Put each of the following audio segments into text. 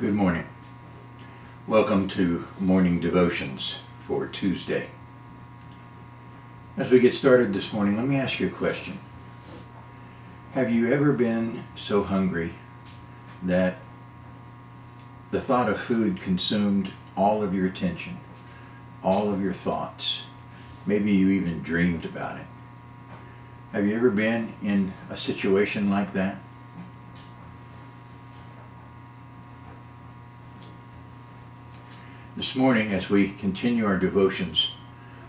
Good morning. Welcome to Morning Devotions for Tuesday. As we get started this morning, let me ask you a question. Have you ever been so hungry that the thought of food consumed all of your attention, all of your thoughts? Maybe you even dreamed about it. Have you ever been in a situation like that? This morning, as we continue our devotions,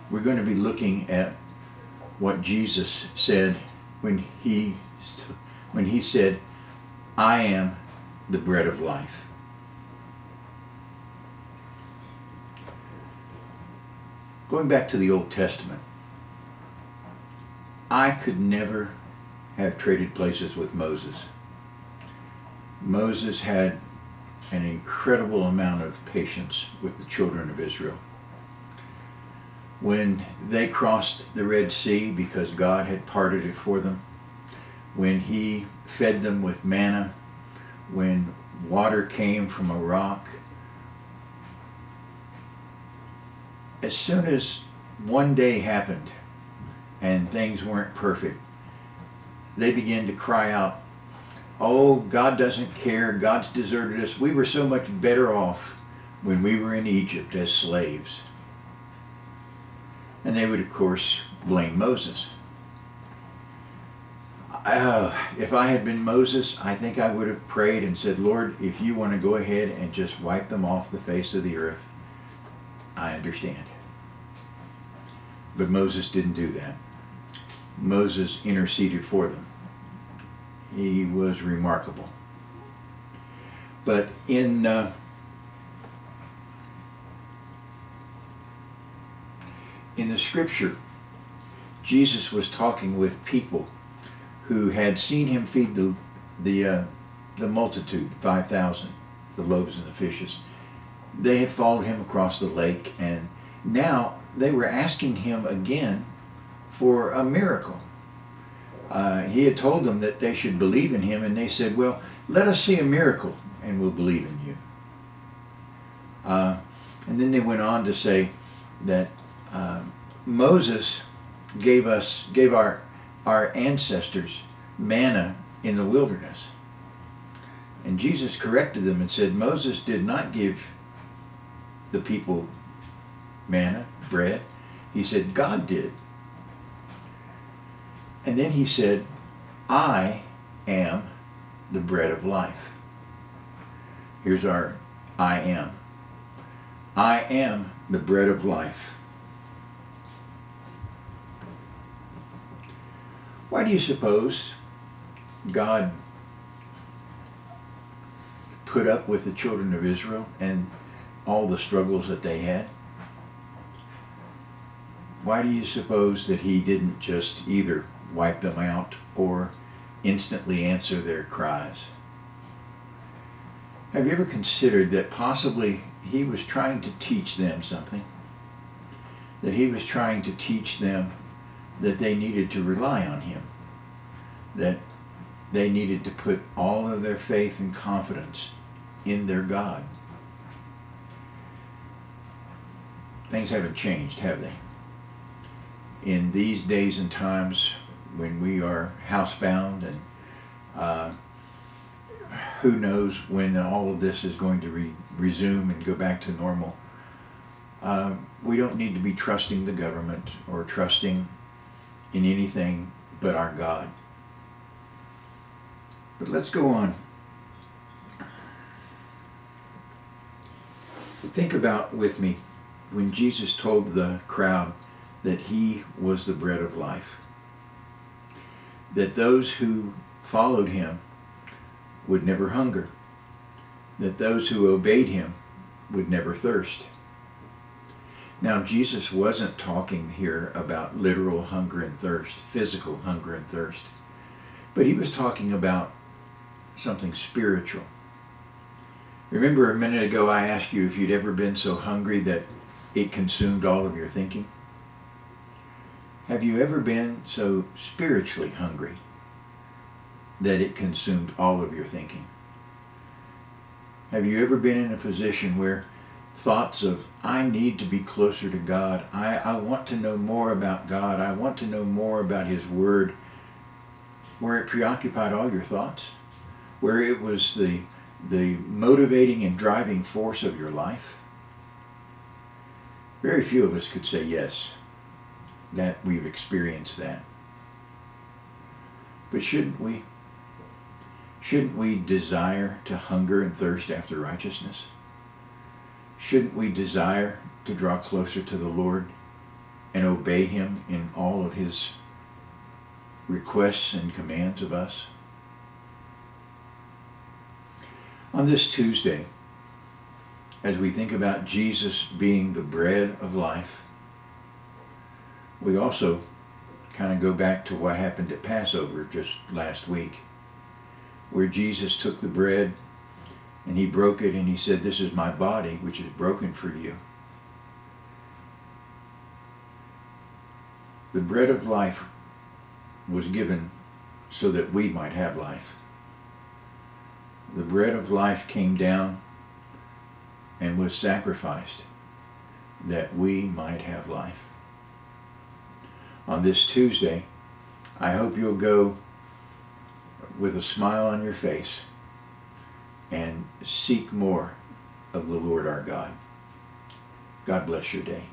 we're going to be looking at what Jesus said when he said, "I am the bread of life." Going back to the Old Testament, I could never have traded places with Moses. Moses had an incredible amount of patience with the children of Israel. When they crossed the Red Sea because God had parted it for them, when he fed them with manna, when water came from a rock, as soon as one day happened and things weren't perfect, they began to cry out, "Oh, God doesn't care. God's deserted us. We were so much better off when we were in Egypt as slaves." And they would, of course, blame Moses. If I had been Moses, I think I would have prayed and said, "Lord, if you want to go ahead and just wipe them off the face of the earth, I understand." But Moses didn't do that. Moses interceded for them. He was remarkable. But in the scripture, Jesus was talking with people who had seen him feed the multitude, 5,000, the loaves and the fishes. They had followed him across the lake, and now they were asking him again for a miracle. He had told them that they should believe in him, and they said, "Well, let us see a miracle and we'll believe in you." And then they went on to say that Moses gave our ancestors manna in the wilderness. And Jesus corrected them and said, "Moses did not give the people manna, bread." He said, "God did." And then he said, "I am the bread of life." Here's our I am. I am the bread of life. Why do you suppose God put up with the children of Israel and all the struggles that they had? Why do you suppose that he didn't just either wipe them out or instantly answer their cries? Have you ever considered that possibly he was trying to teach them something? That he was trying to teach them that they needed to rely on him, that they needed to put all of their faith and confidence in their God. Things haven't changed, have they? In these days and times when we are housebound and who knows when all of this is going to resume and go back to normal, we don't need to be trusting the government or trusting in anything but our God. But let's go on. Think about with me when Jesus told the crowd that he was the bread of life, that those who followed him would never hunger, that those who obeyed him would never thirst. Now, Jesus wasn't talking here about literal hunger and thirst, physical hunger and thirst, but he was talking about something spiritual. Remember a minute ago I asked you if you'd ever been so hungry that it consumed all of your thinking? Have you ever been so spiritually hungry that it consumed all of your thinking? Have you ever been in a position where thoughts of, I need to be closer to God, I want to know more about God, I want to know more about His Word, where it preoccupied all your thoughts? Where it was the motivating and driving force of your life? Very few of us could say yes, that we've experienced that. But shouldn't we? Shouldn't we desire to hunger and thirst after righteousness? Shouldn't we desire to draw closer to the Lord and obey Him in all of His requests and commands of us? On this Tuesday, as we think about Jesus being the bread of life, we also kind of go back to what happened at Passover just last week, where Jesus took the bread and He broke it and He said, "This is my body, which is broken for you." The bread of life was given so that we might have life. The bread of life came down and was sacrificed that we might have life. On this Tuesday, I hope you'll go with a smile on your face and seek more of the Lord our God. God bless your day.